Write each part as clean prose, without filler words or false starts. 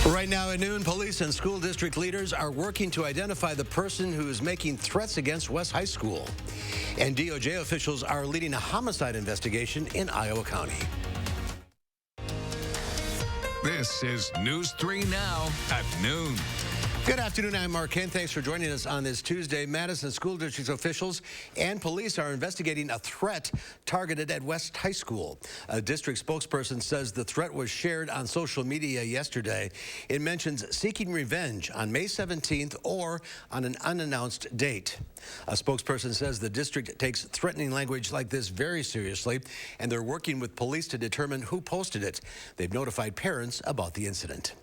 Right now at noon, police and school district leaders are working to identify the person who is making threats against West High School. And DOJ officials are leading a homicide investigation in Iowa County. This is News 3 Now at noon. Good afternoon, I'm Mark Kent. Thanks for joining us on this Tuesday. Madison School District officials and police are investigating a threat targeted at West High School. A district spokesperson says the threat was shared on social media yesterday. It mentions seeking revenge on May 17th or on an unannounced date. A spokesperson says the district takes threatening language like this very seriously, and they're working with police to determine who posted it. They've notified parents about the incident.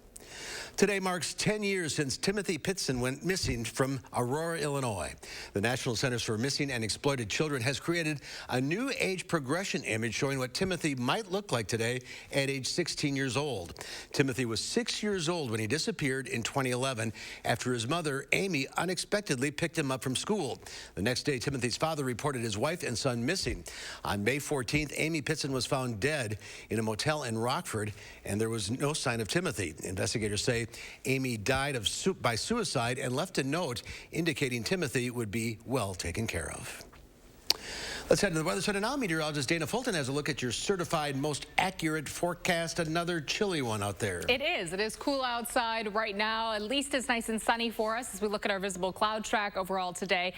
Today marks 10 years since Timothy Pitson went missing from Aurora, Illinois. The National Centers for Missing and Exploited Children has created a new age progression image showing what Timothy might look like today at age 16 years old. Timothy was 6 years old when he disappeared in 2011 after his mother, Amy, unexpectedly picked him up from school. The next day, Timothy's father reported his wife and son missing. On May 14th, Amy Pitson was found dead in a motel in Rockford, and there was no sign of Timothy. Investigators say Amy died by suicide and left a note indicating Timothy would be well taken care of. Let's head to the weather center now. Meteorologist Dana Fulton has a look at your certified most accurate forecast. Another chilly one out there. It is. It is cool outside right now. At least it's nice and sunny for us as we look at our visible cloud track overall today.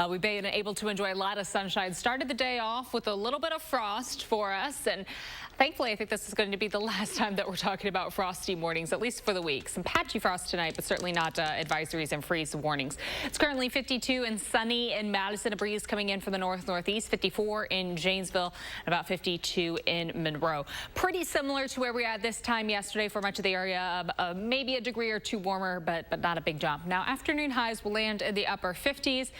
We've been able to enjoy a lot of sunshine. Started the day off with a little bit of frost for us, and thankfully, I think this is going to be the last time that we're talking about frosty mornings, at least for the week. Some patchy frost tonight, but certainly not advisories and freeze warnings. It's currently 52 and sunny in Madison. A breeze coming in from the north-northeast. 54 in Janesville, about 52 in Monroe. Pretty similar to where we were at this time yesterday for much of the area. Maybe a degree or two warmer, but not a big jump. Now, afternoon highs will land in the upper 50s.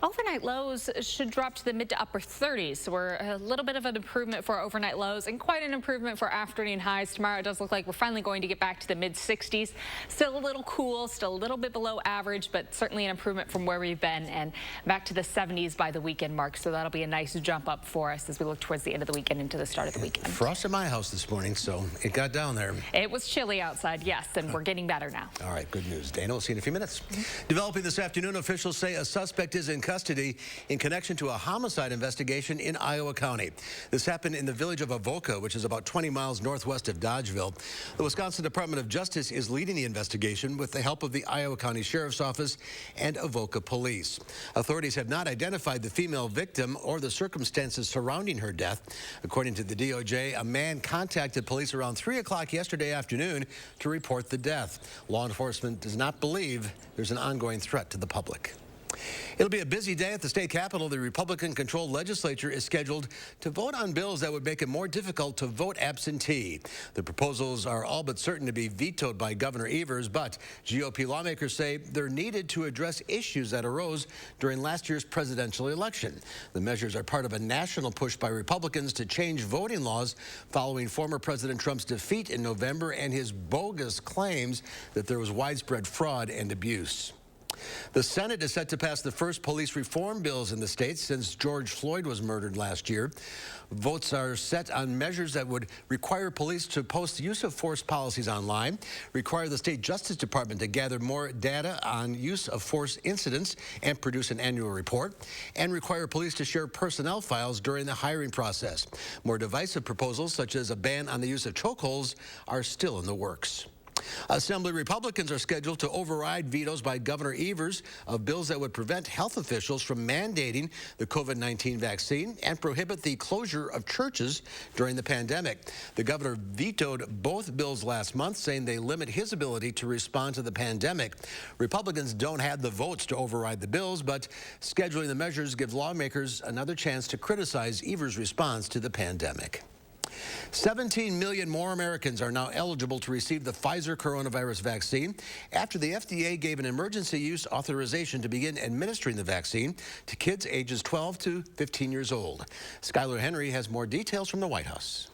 Overnight lows should drop to the mid to upper 30s. So we're a little bit of an improvement for our overnight lows and quite an improvement for afternoon highs. Tomorrow it does look like we're finally going to get back to the mid 60s. Still a little cool, still a little bit below average, but certainly an improvement from where we've been, and back to the 70s by the weekend mark. So that'll be a nice jump up for us as we look towards the end of the weekend into the start of the weekend. Frost at my house this morning, so it got down there. It was chilly outside, yes, and we're getting better now. All right, good news. Dana, we'll see you in a few minutes. Developing this afternoon, officials say a suspect is in custody in connection to a homicide investigation in Iowa County. This happened in the village of Avoca, which is about 20 miles northwest of Dodgeville. The Wisconsin Department of Justice is leading the investigation with the help of the Iowa County Sheriff's Office and Avoca Police. Authorities have not identified the female victim or the circumstances surrounding her death. According to the DOJ, a man contacted police around 3 o'clock yesterday afternoon to report the death. Law enforcement does not believe there's an ongoing threat to the public. It'll be a busy day at the state capitol. The Republican-controlled legislature is scheduled to vote on bills that would make it more difficult to vote absentee. The proposals are all but certain to be vetoed by Governor Evers, but GOP lawmakers say they're needed to address issues that arose during last year's presidential election. The measures are part of a national push by Republicans to change voting laws following former President Trump's defeat in November and his bogus claims that there was widespread fraud and abuse. The Senate is set to pass the first police reform bills in the state since George Floyd was murdered last year. Votes are set on measures that would require police to post use of force policies online, require the state Justice Department to gather more data on use of force incidents and produce an annual report, and require police to share personnel files during the hiring process. More divisive proposals, such as a ban on the use of chokeholds, are still in the works. Assembly Republicans are scheduled to override vetoes by Governor Evers of bills that would prevent health officials from mandating the COVID-19 vaccine and prohibit the closure of churches during the pandemic. The governor vetoed both bills last month, saying they limit his ability to respond to the pandemic. Republicans don't have the votes to override the bills, but scheduling the measures gives lawmakers another chance to criticize Evers' response to the pandemic. 17 million more Americans are now eligible to receive the Pfizer coronavirus vaccine after the FDA gave an emergency use authorization to begin administering the vaccine to kids ages 12 to 15 years old. Skylar Henry has more details from the White House.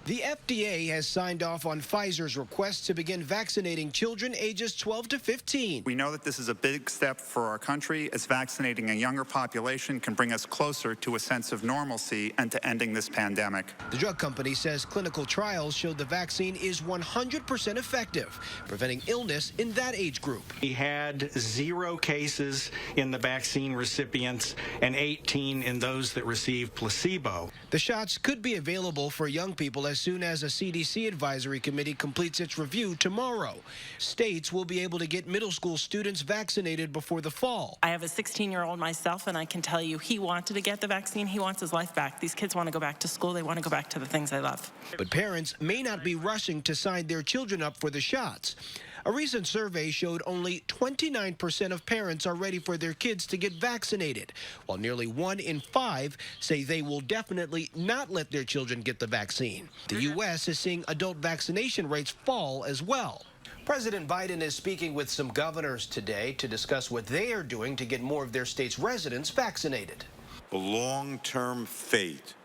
The FDA has signed off on Pfizer's request to begin vaccinating children ages 12 to 15. We know that this is a big step for our country, as vaccinating a younger population can bring us closer to a sense of normalcy and to ending this pandemic. The drug company says clinical trials showed the vaccine is 100% effective, preventing illness in that age group. We had 0 cases in the vaccine recipients and 18 in those that received placebo. The shots could be available for young people as soon as a CDC advisory committee completes its review tomorrow. States will be able to get middle school students vaccinated before the fall. I have a 16-year-old myself, and I can tell you he wanted to get the vaccine. He wants his life back. These kids want to go back to school. They want to go back to the things they love. But parents may not be rushing to sign their children up for the shots. A recent survey showed only 29% of parents are ready for their kids to get vaccinated, while nearly 1 in 5 say they will definitely not let their children get the vaccine. The U.S. is seeing adult vaccination rates fall as well. President Biden is speaking with some governors today to discuss what they are doing to get more of their state's residents vaccinated. The long-term fate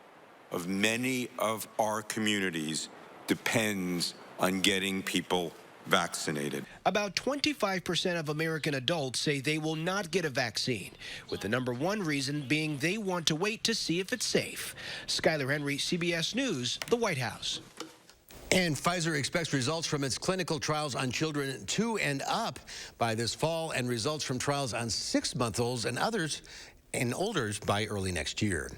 of many of our communities depends on getting people vaccinated. About 25% of American adults say they will not get a vaccine, with the number one reason being they want to wait to see if it's safe. Skylar Henry, CBS News, the White House. And Pfizer expects results from its clinical trials on children 2 and up by this fall, and results from trials on 6-month-olds and others and olders by early next year.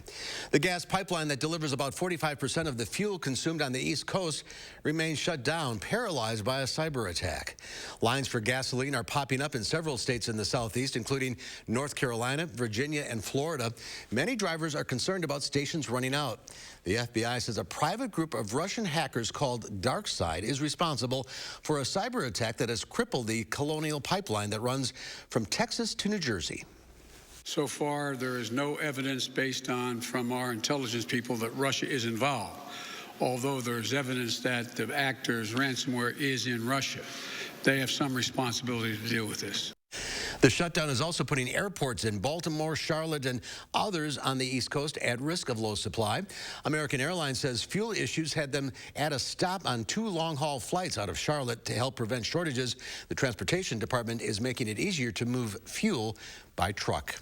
The gas pipeline that delivers about 45% of the fuel consumed on the East Coast remains shut down, paralyzed by a cyber attack. Lines for gasoline are popping up in several states in the Southeast, including North Carolina, Virginia, and Florida. Many drivers are concerned about stations running out. The FBI says a private group of Russian hackers called DarkSide is responsible for a cyber attack that has crippled the Colonial Pipeline that runs from Texas to New Jersey. So far, there is no evidence from our intelligence people that Russia is involved, although there's evidence that the actors' ransomware is in Russia. They have some responsibility to deal with this. The shutdown is also putting airports in Baltimore, Charlotte, and others on the East Coast at risk of low supply. American Airlines says fuel issues had them add a stop on 2 long-haul flights out of Charlotte to help prevent shortages. The Transportation Department is making it easier to move fuel by truck.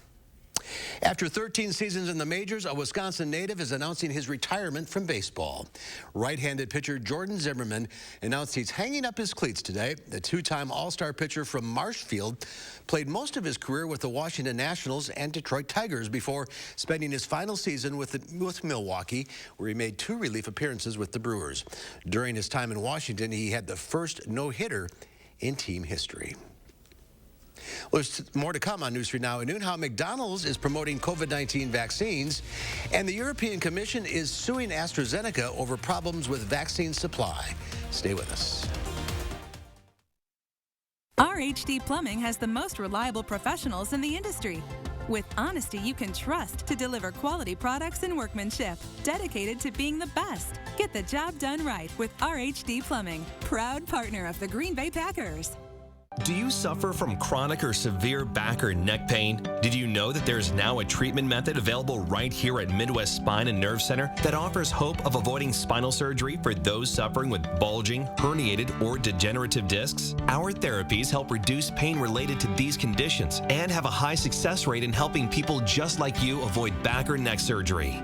After 13 seasons in the majors, a Wisconsin native is announcing his retirement from baseball. Right-handed pitcher Jordan Zimmerman announced he's hanging up his cleats today. The 2-time All-Star pitcher from Marshfield played most of his career with the Washington Nationals and Detroit Tigers before spending his final season with Milwaukee, where he made 2 relief appearances with the Brewers. During his time in Washington, he had the first no-hitter in team history. Well, there's more to come on News 3 Now at noon. How McDonald's is promoting COVID-19 vaccines, and the European Commission is suing AstraZeneca over problems with vaccine supply. Stay with us. RHD Plumbing has the most reliable professionals in the industry, with honesty you can trust to deliver quality products and workmanship, dedicated to being the best. Get the job done right with RHD Plumbing, proud partner of the Green Bay Packers. Do you suffer from chronic or severe back or neck pain? Did you know that there's now a treatment method available right here at Midwest Spine and Nerve Center that offers hope of avoiding spinal surgery for those suffering with bulging, herniated, or degenerative discs? Our therapies help reduce pain related to these conditions and have a high success rate in helping people just like you avoid back or neck surgery.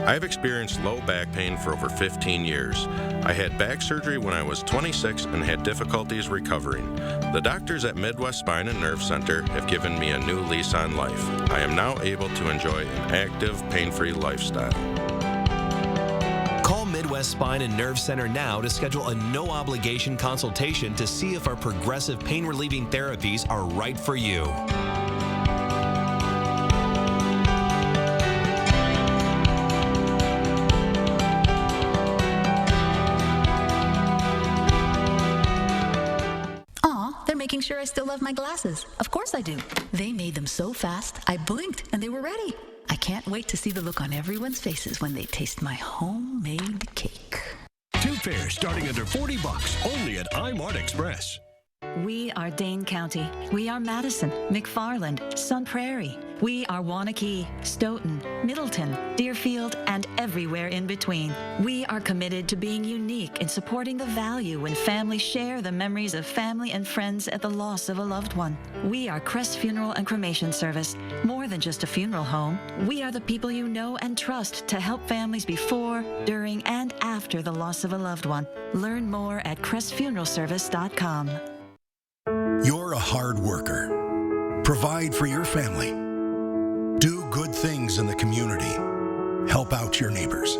I've experienced low back pain for over 15 years. I had back surgery when I was 26 and had difficulties recovering. The doctors at Midwest Spine and Nerve Center have given me a new lease on life. I am now able to enjoy an active, pain-free lifestyle. Call Midwest Spine and Nerve Center now to schedule a no-obligation consultation to see if our progressive pain-relieving therapies are right for you. Making sure I still love my glasses. Of course I do. They made them so fast, I blinked and they were ready. I can't wait to see the look on everyone's faces when they taste my homemade cake. 2 pairs starting under $40, only at iMart Express. We are Dane County. We are Madison, McFarland, Sun Prairie, We are Wanakee, Stoughton, Middleton, Deerfield, and everywhere in between. We are committed to being unique in supporting the value when families share the memories of family and friends at the loss of a loved one. We are Crest Funeral and Cremation Service. More than just a funeral home, we are the people you know and trust to help families before, during, and after the loss of a loved one. Learn more at crestfuneralservice.com. You're a hard worker. Provide for your family. Do good things in the community. Help out your neighbors.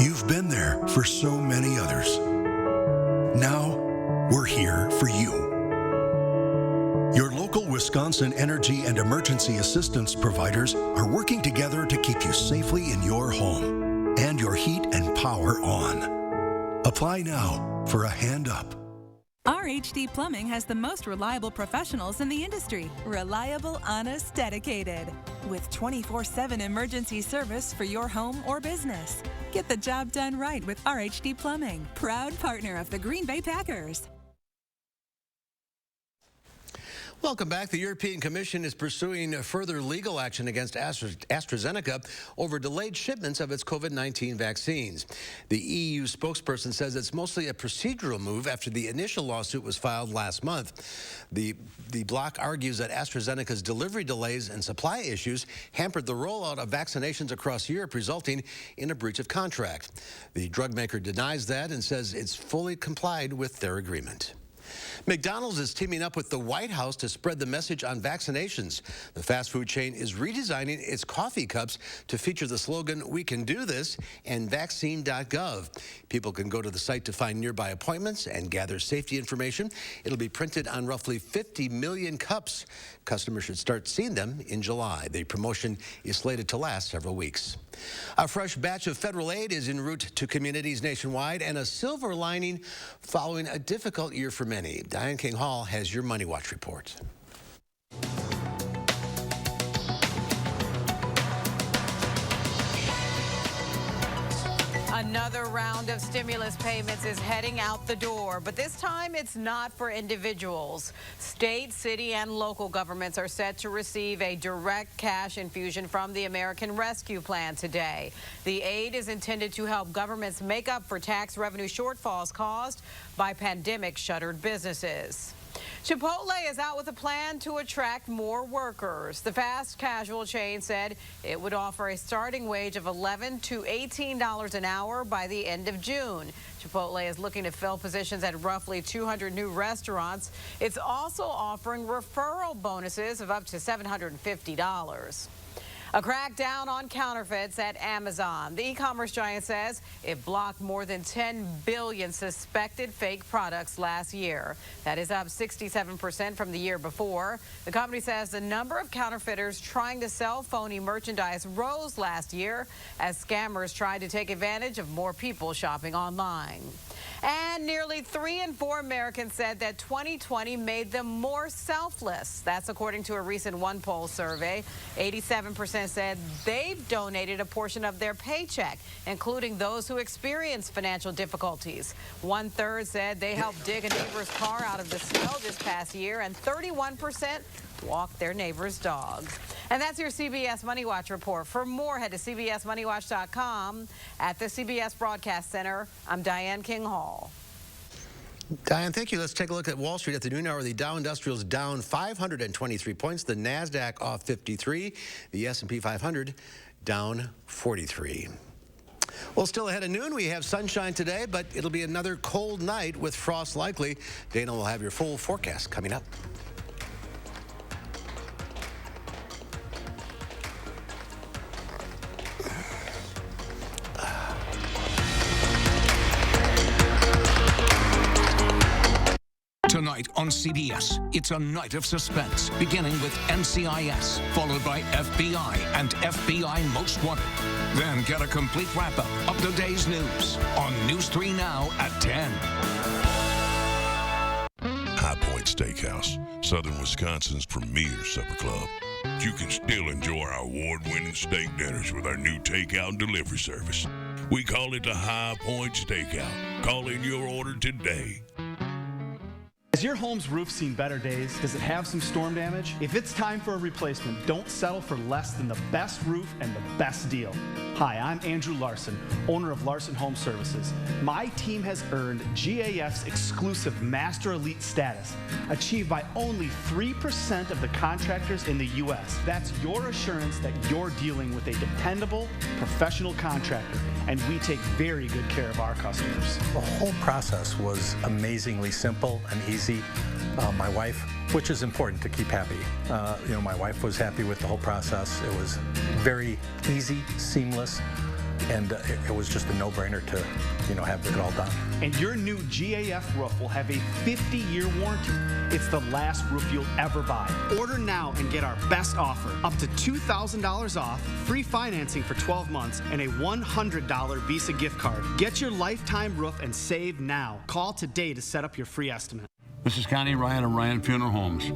You've been there for so many others. Now, we're here for you. Your local Wisconsin energy and emergency assistance providers are working together to keep you safely in your home and your heat and power on. Apply now for a hand up. RHD Plumbing has the most reliable professionals in the industry. Reliable, honest, dedicated. With 24/7 emergency service for your home or business. Get the job done right with RHD Plumbing, proud partner of the Green Bay Packers. Welcome back. The European Commission is pursuing further legal action against AstraZeneca over delayed shipments of its COVID-19 vaccines. The EU spokesperson says it's mostly a procedural move after the initial lawsuit was filed last month. The bloc argues that AstraZeneca's delivery delays and supply issues hampered the rollout of vaccinations across Europe, resulting in a breach of contract. The drug maker denies that and says it's fully complied with their agreement. McDonald's is teaming up with the White House to spread the message on vaccinations. The fast food chain is redesigning its coffee cups to feature the slogan, "We can do this," and vaccine.gov. People can go to the site to find nearby appointments and gather safety information. It'll be printed on roughly 50 million cups. Customers should start seeing them in July. The promotion is slated to last several weeks. A fresh batch of federal aid is en route to communities nationwide, and a silver lining following a difficult year for many. Diane King Hall has your Money Watch report. Another round of stimulus payments is heading out the door, but this time it's not for individuals. State, city, and local governments are set to receive a direct cash infusion from the American Rescue Plan today. The aid is intended to help governments make up for tax revenue shortfalls caused by pandemic-shuttered businesses. Chipotle is out with a plan to attract more workers. The fast casual chain said it would offer a starting wage of $11 to $18 an hour by the end of June. Chipotle is looking to fill positions at roughly 200 new restaurants. It's also offering referral bonuses of up to $750. A crackdown on counterfeits at Amazon. The e-commerce giant says it blocked more than 10 billion suspected fake products last year. That is up 67% from the year before. The company says the number of counterfeiters trying to sell phony merchandise rose last year as scammers tried to take advantage of more people shopping online. And nearly 3 in 4 Americans said that 2020 made them more selfless. That's according to a recent OnePoll survey. 87% said they've donated a portion of their paycheck, including those who experienced financial difficulties. 1/3 said they helped dig a neighbor's car out of the snow this past year, and 31% walked their neighbor's dog. And that's your CBS Money Watch report. For more, head to cbsmoneywatch.com. At the CBS Broadcast Center, I'm Diane King Hall. Diane, thank you. Let's take a look at Wall Street at the noon hour. The Dow Industrials down 523 points. The NASDAQ off 53. The S&P 500 down 43. Well, still ahead of noon, we have sunshine today, but it'll be another cold night with frost likely. Dana will have your full forecast coming up. Tonight on CBS, it's a night of suspense, beginning with NCIS, followed by FBI and FBI Most Wanted. Then get a complete wrap-up of the day's news on News 3 Now at 10. High Point Steakhouse, Southern Wisconsin's premier supper club. You can still enjoy our award-winning steak dinners with our new takeout and delivery service. We call it the High Point Steakout. Call in your order today. Has your home's roof seen better days? Does it have some storm damage? If it's time for a replacement, don't settle for less than the best roof and the best deal. Hi, I'm Andrew Larson, owner of Larson Home Services. My team has earned GAF's exclusive Master Elite status, achieved by only 3% of the contractors in the U.S. That's your assurance that you're dealing with a dependable, professional contractor, and we take very good care of our customers. The whole process was amazingly simple and easy. My wife, which is important to keep happy, my wife was happy with the whole process. It was very easy, seamless, and it was just a no-brainer to, have it all done. And your new GAF roof will have a 50-year warranty. It's the last roof you'll ever buy. Order now and get our best offer. Up to $2,000 off, free financing for 12 months, and a $100 Visa gift card. Get your lifetime roof and save now. Call today to set up your free estimate. This is Connie Ryan of Ryan Funeral Homes.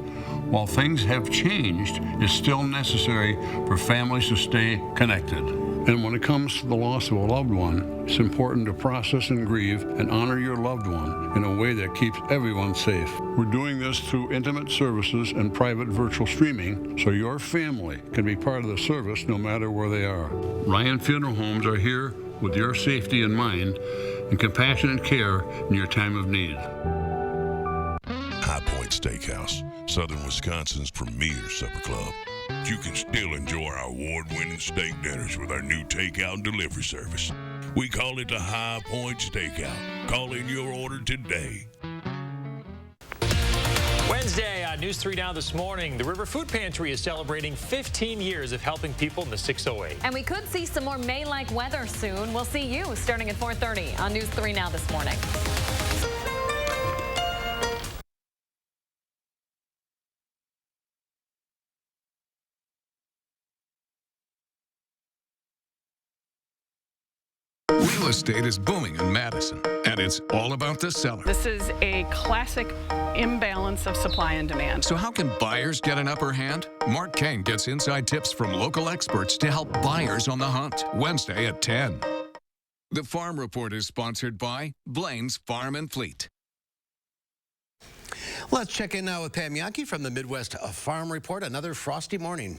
While things have changed, it's still necessary for families to stay connected. And when it comes to the loss of a loved one, it's important to process and grieve and honor your loved one in a way that keeps everyone safe. We're doing this through intimate services and private virtual streaming so your family can be part of the service no matter where they are. Ryan Funeral Homes are here with your safety in mind and compassionate care in your time of need. High Point Steakhouse, Southern Wisconsin's premier supper club. You can still enjoy our award-winning steak dinners with our new takeout and delivery service. We call it the High Point Steakout. Call in your order today. Wednesday on News 3 Now this morning, the River Food Pantry is celebrating 15 years of helping people in the 608. And we could see some more May-like weather soon. We'll see you starting at 4:30 on News 3 Now this morning. Real estate is booming in Madison, and it's all about the seller. This is a classic imbalance of supply and demand. So how can buyers get an upper hand? Mark Kane gets inside tips from local experts to help buyers on the hunt. Wednesday at 10. The Farm Report is sponsored by Blaine's Farm and Fleet. Let's check in now with Pam Yankee from the Midwest Farm Report. Another frosty morning.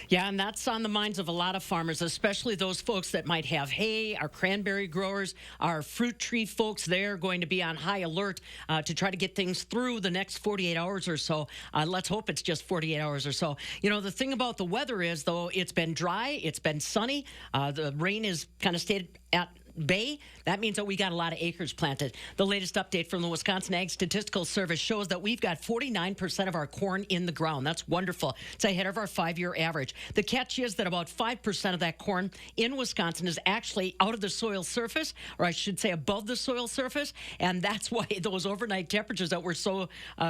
Yeah, and that's on the minds of a lot of farmers, especially those folks that might have hay, our cranberry growers, our fruit tree folks. They're going to be on high alert to try to get things through the next 48 hours or so. Let's hope it's just 48 hours or so. The thing about the weather is, though, it's been dry, it's been sunny. The rain has kind of stayed at bay. That means that we got a lot of acres planted. The latest update from the Wisconsin Ag Statistical Service shows that we've got 49% of our corn in the ground. That's wonderful. It's ahead of our 5-year average. The catch is that about 5% of that corn in Wisconsin is actually out of the soil surface, or I should say above the soil surface, and that's why those overnight temperatures that we're so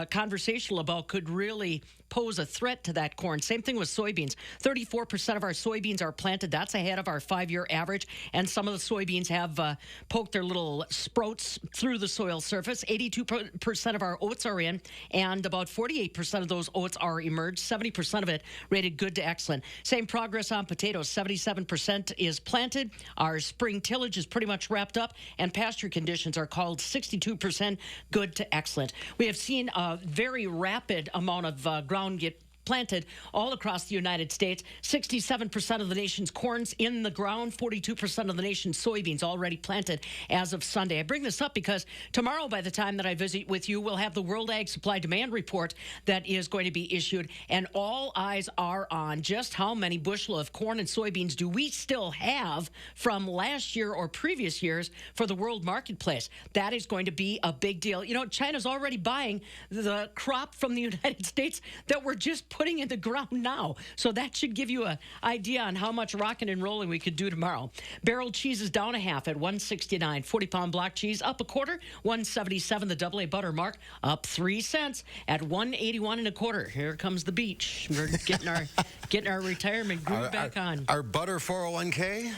conversational about could really pose a threat to that corn. Same thing with soybeans. 34% of our soybeans are planted. That's ahead of our 5-year average, and some of the soybeans have poked their little sprouts through the soil surface. 82% of our oats are in, and about 48% of those oats are emerged. 70% of it rated good to excellent. Same progress on potatoes. 77% is planted. Our spring tillage is pretty much wrapped up, and pasture conditions are called 62% good to excellent. We have seen a very rapid amount of ground get planted all across the United States. 67% of the nation's corn's in the ground, 42% of the nation's soybeans already planted as of Sunday. I bring this up because tomorrow, by the time that I visit with you, we'll have the World Ag Supply Demand Report that is going to be issued, and all eyes are on just how many bushel of corn and soybeans do we still have from last year or previous years for the world marketplace. That is going to be a big deal. China's already buying the crop from the United States that we're just putting in the ground now. So that should give you an idea on how much rocking and rolling we could do tomorrow. Barrel cheese is down a half at $1.69. 40-pound block cheese up a quarter, $1.77. The AA butter mark up 3 cents at $1.81 and a quarter. Here comes the beach. We're getting our retirement groove back on. Our butter 401k.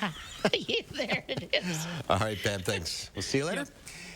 Yeah, there it is. All right, Pam. Thanks. We'll see you later. Yep.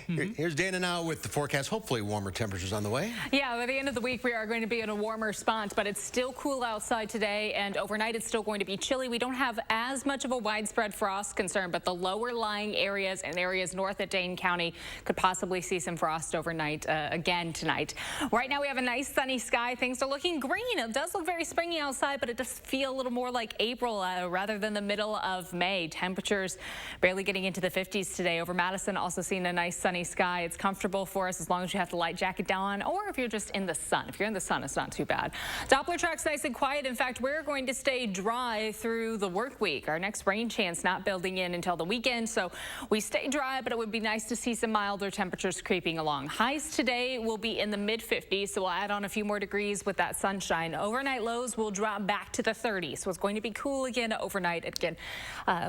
Here's Dana now with the forecast. Hopefully warmer temperatures on the way. Yeah, by the end of the week, we are going to be in a warmer spot, but it's still cool outside today, and overnight it's still going to be chilly. We don't have as much of a widespread frost concern, but the lower lying areas and areas north of Dane County could possibly see some frost overnight again tonight. Right now we have a nice sunny sky. Things are looking green. It does look very springy outside, but it does feel a little more like April rather than the middle of May. Temperatures barely getting into the 50s today. Over Madison, also seeing a nice sunny sky. It's comfortable for us as long as you have the light jacket down, or if you're just in the sun. If you're in the sun, it's not too bad. Doppler track's nice and quiet. In fact, we're going to stay dry through the work week. Our next rain chance not building in until the weekend, so we stay dry, but it would be nice to see some milder temperatures creeping along. Highs today will be in the mid-50s, so we'll add on a few more degrees with that sunshine. Overnight lows will drop back to the 30s, so it's going to be cool again overnight. Again,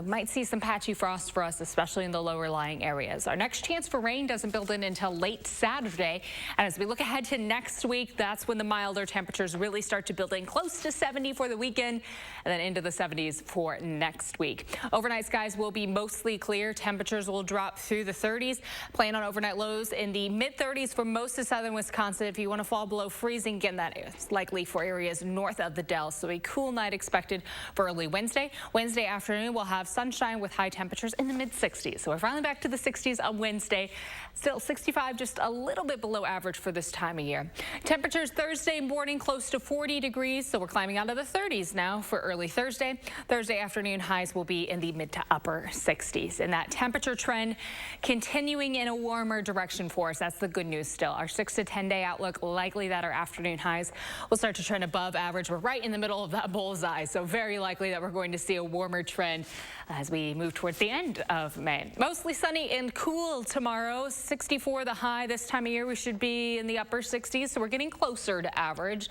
might see some patchy frost for us, especially in the lower lying areas. Our next chance for rain doesn't build in until late Saturday, and as we look ahead to next week, that's when the milder temperatures really start to build in, close to 70 for the weekend, and then into the 70s for next week. Overnight skies will be mostly clear. Temperatures will drop through the 30s. Plan on overnight lows in the mid-30s for most of southern Wisconsin. If you want to fall below freezing, again, that is likely for areas north of the Dells. So a cool night expected for early Wednesday. Wednesday afternoon, we'll have sunshine with high temperatures in the mid-60s. So we're finally back to the 60s on Wednesday. Still 65, just a little bit below average for this time of year. Temperatures Thursday morning close to 40 degrees. So we're climbing out of the 30s now for early Thursday. Thursday afternoon highs will be in the mid to upper 60s. And that temperature trend continuing in a warmer direction for us. That's the good news still. Our 6 to 10 day outlook, likely that our afternoon highs will start to trend above average. We're right in the middle of that bullseye. So very likely that we're going to see a warmer trend as we move towards the end of May. Mostly sunny and cool tomorrow. 64 the high. This time of year we should be in the upper 60s, so we're getting closer to average.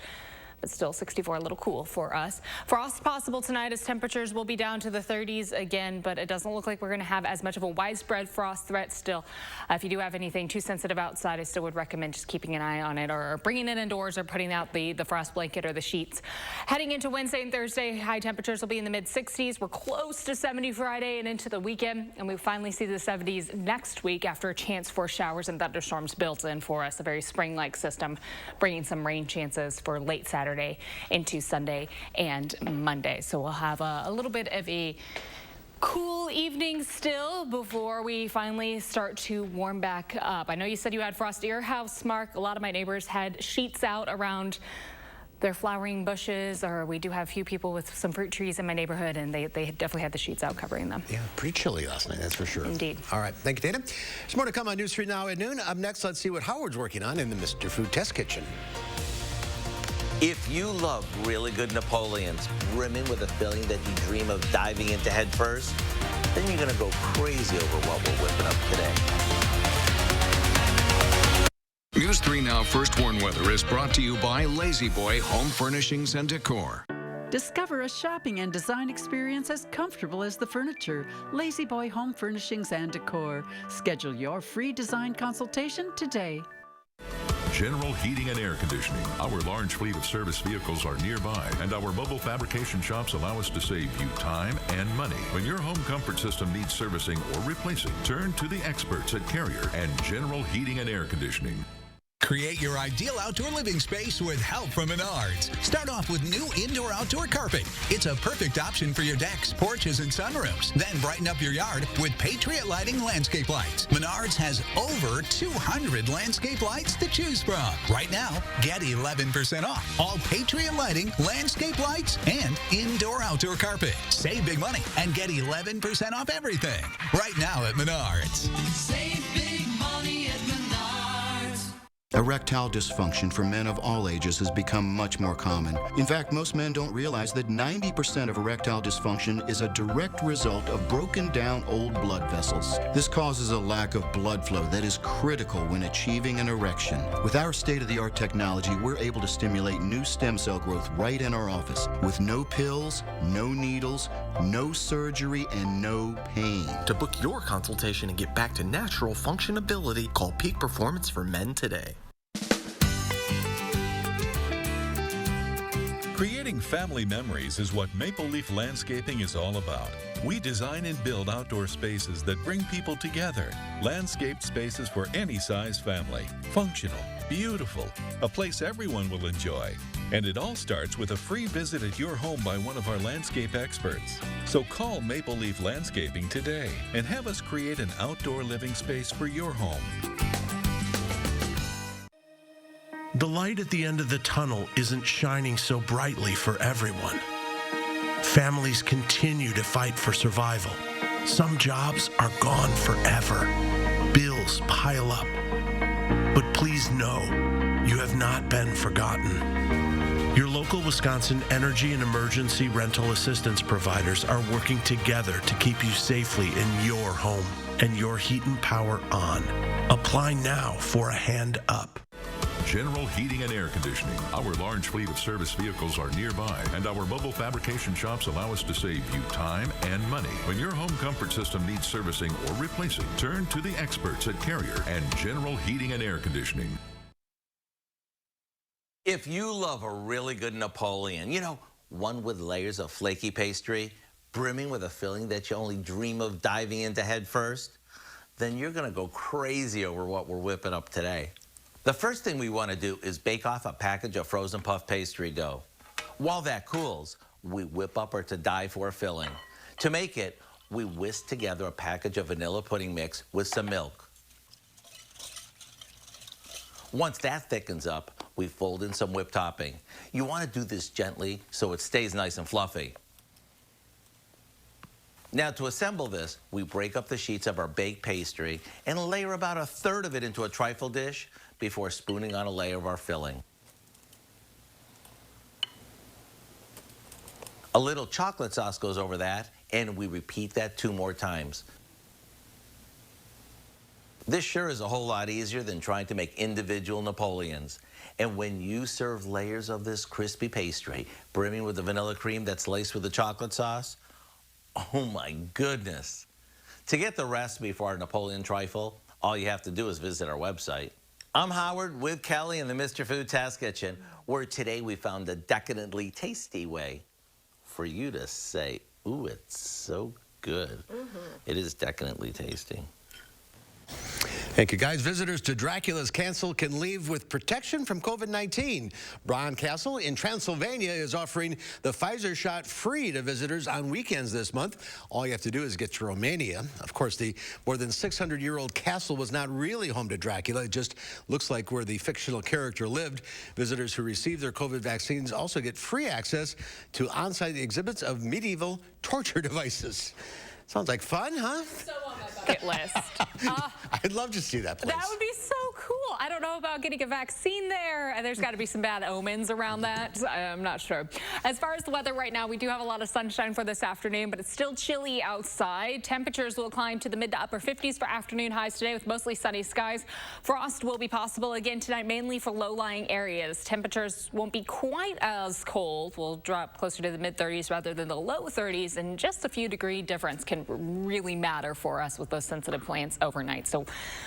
But still 64, a little cool for us. Frost possible tonight as temperatures will be down to the 30s again, but it doesn't look like we're going to have as much of a widespread frost threat still. If you do have anything too sensitive outside, I still would recommend just keeping an eye on it or bringing it indoors or putting out the frost blanket or the sheets. Heading into Wednesday and Thursday, high temperatures will be in the mid-60s. We're close to 70 Friday and into the weekend, and we finally see the 70s next week after a chance for showers and thunderstorms built in for us. A very spring-like system bringing some rain chances for late Saturday into Sunday and Monday. So we'll have a little bit of a cool evening still before we finally start to warm back up. I know you said you had frost at your house, Mark. A lot of my neighbors had sheets out around their flowering bushes, or we do have a few people with some fruit trees in my neighborhood, and they definitely had the sheets out covering them. Yeah, pretty chilly last night, that's for sure. Indeed. All right, thank you, Dana. There's more to come on News 3 Now at noon. Up next, let's see what Howard's working on in the Mr. Food Test Kitchen. If you love really good Napoleons, brimming with a filling that you dream of diving into head first, then you're gonna go crazy over what we're whipping up today. News 3 Now First Warn Weather is brought to you by Lazy Boy Home Furnishings and Decor. Discover a shopping and design experience as comfortable as the furniture. Lazy Boy Home Furnishings and Decor. Schedule your free design consultation today. General Heating and Air Conditioning. Our large fleet of service vehicles are nearby, and our mobile fabrication shops allow us to save you time and money. When your home comfort system needs servicing or replacing, turn to the experts at Carrier and General Heating and Air Conditioning. Create your ideal outdoor living space with help from Menards. Start off with new indoor-outdoor carpet. It's a perfect option for your decks, porches, and sunrooms. Then brighten up your yard with Patriot Lighting landscape lights. Menards has over 200 landscape lights to choose from. Right now, get 11% off all Patriot Lighting landscape lights and indoor-outdoor carpet. Save big money and get 11% off everything. Right now at Menards. Save big money at Menards. Erectile dysfunction for men of all ages has become much more common. In fact, most men don't realize that 90% of erectile dysfunction is a direct result of broken down old blood vessels. This causes a lack of blood flow that is critical when achieving an erection. With our state-of-the-art technology, we're able to stimulate new stem cell growth right in our office with no pills, no needles, no surgery, and no pain. To book your consultation and get back to natural functionability, call Peak Performance for Men today. Creating family memories is what Maple Leaf Landscaping is all about. We design and build outdoor spaces that bring people together. Landscaped spaces for any size family. Functional, beautiful, a place everyone will enjoy. And it all starts with a free visit at your home by one of our landscape experts. So call Maple Leaf Landscaping today and have us create an outdoor living space for your home. The light at the end of the tunnel isn't shining so brightly for everyone. Families continue to fight for survival. Some jobs are gone forever. Bills pile up. But please know, you have not been forgotten. Your local Wisconsin energy and emergency rental assistance providers are working together to keep you safely in your home and your heat and power on. Apply now for a hand up. General Heating and Air Conditioning. Our large fleet of service vehicles are nearby, and our mobile fabrication shops allow us to save you time and money. When your home comfort system needs servicing or replacing, turn to the experts at Carrier and General Heating and Air Conditioning. If you love a really good Napoleon, you know, one with layers of flaky pastry, brimming with a filling that you only dream of diving into head first, then you're going to go crazy over what we're whipping up today. The first thing we want to do is bake off a package of frozen puff pastry dough. While that cools, we whip up our to-die-for filling. To make it, we whisk together a package of vanilla pudding mix with some milk. Once that thickens up, we fold in some whipped topping. You want to do this gently so it stays nice and fluffy. Now to assemble this, we break up the sheets of our baked pastry and layer about a third of it into a trifle dish before spooning on a layer of our filling. A little chocolate sauce goes over that, and we repeat that 2 more times. This sure is a whole lot easier than trying to make individual Napoleons. And when you serve layers of this crispy pastry, brimming with the vanilla cream that's laced with the chocolate sauce, oh my goodness. To get the recipe for our Napoleon trifle, all you have to do is visit our website. I'm Howard with Kelly in the Mr. Food Test Kitchen, where today we found a decadently tasty way for you to say, ooh, it's so good. It is decadently tasty. Thank you, guys. Visitors to Dracula's Castle can leave with protection from COVID-19. Braun Castle in Transylvania is offering the Pfizer shot free to visitors on weekends this month. All you have to do is get to Romania. Of course, the more than 600-year-old castle was not really home to Dracula. It just looks like where the fictional character lived. Visitors who receive their COVID vaccines also get free access to on-site exhibits of medieval torture devices. Sounds like fun, huh? So on my bucket list. I'd love to see that place. That would be so cool. I don't know about getting a vaccine there. There's got to be some bad omens around that. I'm not sure. As far as the weather right now, we do have a lot of sunshine for this afternoon, but it's still chilly outside. Temperatures will climb to the mid to upper 50s for afternoon highs today with mostly sunny skies. Frost will be possible again tonight, mainly for low-lying areas. Temperatures won't be quite as cold. We'll drop closer to the mid-30s rather than the low 30s, and just a few degree difference can really matter for us with those sensitive plants overnight. So we're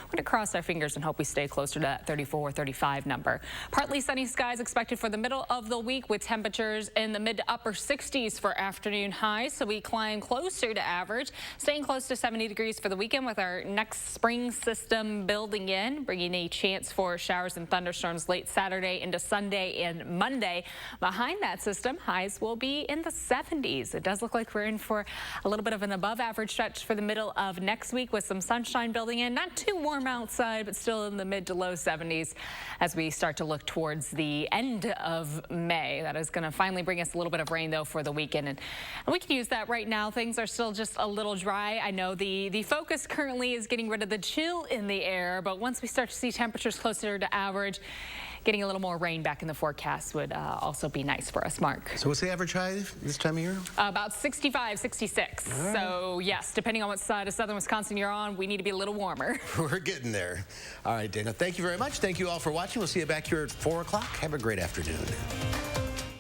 going to cross our fingers and hope we stay closer to that 34 or 35 number. Partly sunny skies expected for the middle of the week with temperatures in the mid to upper 60s for afternoon highs. So we climb closer to average, staying close to 70 degrees for the weekend with our next spring system building in, bringing a chance for showers and thunderstorms late Saturday into Sunday and Monday. Behind that system, highs will be in the 70s. It does look like we're in for a little bit of an above average stretch for the middle of next week with some sunshine building in. Not too warm outside, but still in the mid to low 70s as we start to look towards the end of May. That is going to finally bring us a little bit of rain, though, for the weekend. And we can use that right now. Things are still just a little dry. I know the focus currently is getting rid of the chill in the air, but once we start to see temperatures closer to average, getting a little more rain back in the forecast would also be nice for us, Mark. So what's the average high this time of year? About 65, 66. Right. So, yes, depending on what side of southern Wisconsin you're on, we need to be a little warmer. We're getting there. All right, Dana, thank you very much. Thank you all for watching. We'll see you back here at 4 o'clock. Have a great afternoon.